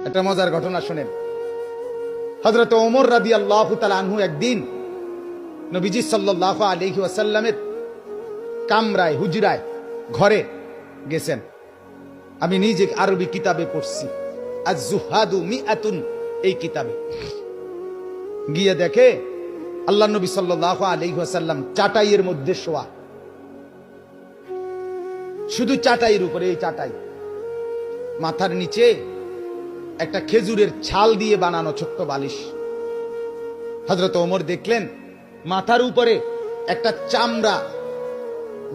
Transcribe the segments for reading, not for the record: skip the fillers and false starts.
একটা মজার ঘটনা শোনেন। হযরত ওমর রাদিয়াল্লাহু তাআলা আনহু একদিন নবীজি সাল্লাল্লাহু আলাইহি ওয়াসাল্লামের কামরায়, হুজরায়, ঘরে গেছেন। আমি নিজে আরবি কিতাবে পড়ছি, আজ-জুহাদু মিআতুন, এই কিতাবে গিয়ে দেখে আল্লাহ নবী সাল্লাল্লাহু আলাইহি ওয়াসাল্লাম চাটাইয়ের মধ্যে শোয়া, শুধু চাটাইয়ের উপরে, এই চাটাই, মাথার নিচে একটা খেজুরের ছাল দিয়ে বানানো ছোট্ট বালিশ। হযরত ওমর দেখলেন মাথার উপরে একটা চামড়া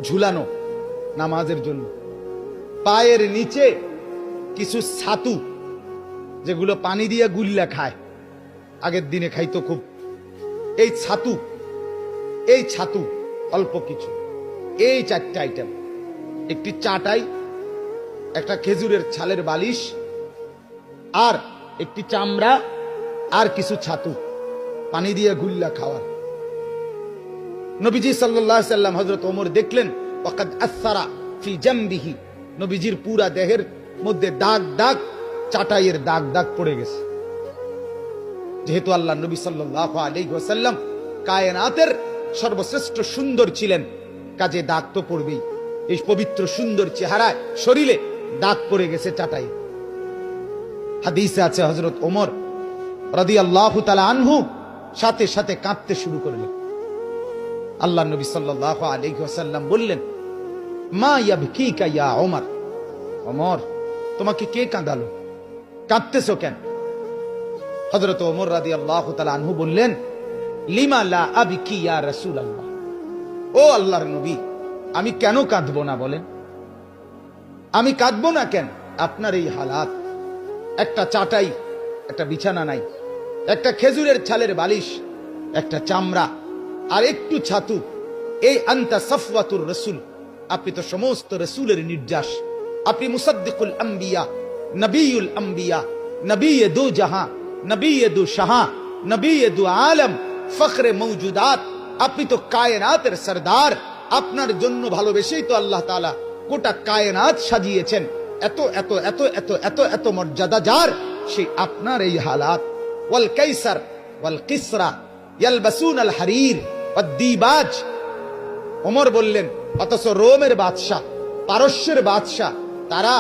ঝুলানো নামাজের জন্য, পায়ের নিচে কিছু ছাতু, যেগুলো পানি দিয়ে গুল্লা খায়, আগের দিনে খাইতো খুব, এই ছাতু অল্প কিছু, এই চারটা আইটেম, একটি চাটাই, একটা খেজুরের ছালের বালিশ, আর একটি চামড়া, আর কিছু ছাতু পানি দিয়ে গুল্লা খাওয়ার। নবীজি সাল্লাল্লাহু আলাইহি সাল্লাম হযরত ওমর দেখলেন ওয়াকাদ আসসারা ফি জামবিহি, নবীজির পুরা দেহের মধ্যে দাগ দাগ, চাটাইয়ের দাগ দাগ পড়ে গেছে। যেহেতু আল্লাহ নবী সাল্লাল্লাহু আলাইহি ওয়াসাল্লাম কায়নাতের সর্বশ্রেষ্ঠ সুন্দর ছিলেন, কাজে দাগ তো পড়বেই। এই পবিত্র সুন্দর চেহারায়, শরীরে দাগ পড়ে গেছে চাটাই। হাদিসে আছে হযরত ওমর রাদিয়াল্লাহু তাআলা আনহু সাথে সাথে কাঁদতে শুরু করলেন। আল্লাহ নবী সাল্লাল্লাহু আলাইহি ওয়াসাল্লাম বললেন, মা ইয়াবকিকা ইয়া ওমর, ওমর তোমাকে কে কাঁদালো, কাঁদতেছো কেন? হযরত ওমর রাদিয়াল্লাহু তাআলা আনহু বললেন, লিমা লা আবকি ইয়া রাসূলুল্লাহ, ও আল্লাহর নবী, আমি কেন কাঁদবো না বলেন? আমি কাঁদবো না কেন? আপনার এই হালাত, একটা চাটাই, একটা বিছানা নাই, একটা খেজুরের ছালের বালিশ, একটা চামড়া, আর একটু ছাতু, এই আনতা সাফওয়াতুর রাসূল, আপনি তো সমস্ত রাসূলের নির্যাস, আপনি মুসাদ্দিকুল আম্বিয়া, নবিয়ুল আম্বিয়া, নবিয়ে দু জাহাঁ, নবিয়ে দু শাহাঁ, নবিয়ে দু আলম, ফখরে মওজুদাত, আপনি তো কায়নাতের সরদার। আপনার জন্য ভালোবেসেই তো আল্লাহ তাআলা গোটা কায়নাত সাজিয়েছেন। এত এত এত এত এত এত মর্যাদা যার, সেই আপনার এই হালাত। ওয়াল কাইসার ওয়াল কিসরা ইয়ালবাসুন আল হারির ওয়াদ দিবাজ, ওমর বললেন, অথচ রোমের বাদশা, পারস্যের বাদশা, তারা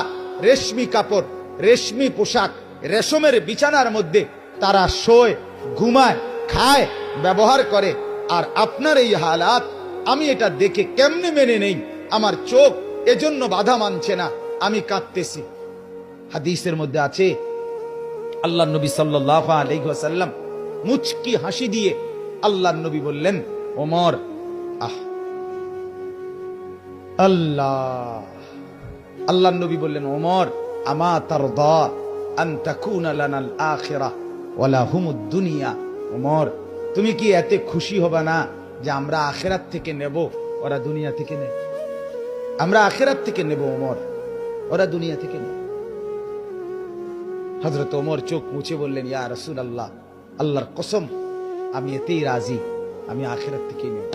রেশমি কাপড়, রেশমি পোশাক, রেশমের বিছানার মধ্যে তারা শোয়, ঘুমায়, খায়, ব্যবহার করে। আর আপনার এই হালাত, আমি এটা দেখে কেমনে মেনে নেই? আমার চোখ এজন্য বাধা মানছে না, আমি কাঁদতেছি। হাদিসের মধ্যে আছে আল্লাহ নবী সাল্লাল্লাহু আলাইহি ওয়াসাল্লাম মুচকি হাসি দিয়ে আল্লাহ নবী বললেন, ওমর, আল্লাহ নবী বললেন, ওমর, আমা তারদা আন তাকুনা লানাল আখিরাহ ওয়া লাহুমুদ দুনিয়া, ওমর তুমি কি এতে খুশি হবে না যে আমরা আখিরাত থেকে নেব, ওরা দুনিয়া থেকে নেবে? আমরা আখিরাত থেকে নেব ওমর, ওরা দুনিয়া থেকে নেবে। হযরত ওমর চোখ মুছে বললেন, ইয়া রাসূলুল্লাহ, আল্লাহর কসম আমি এতেই রাজি, আমি আখিরাত থেকেই নেব।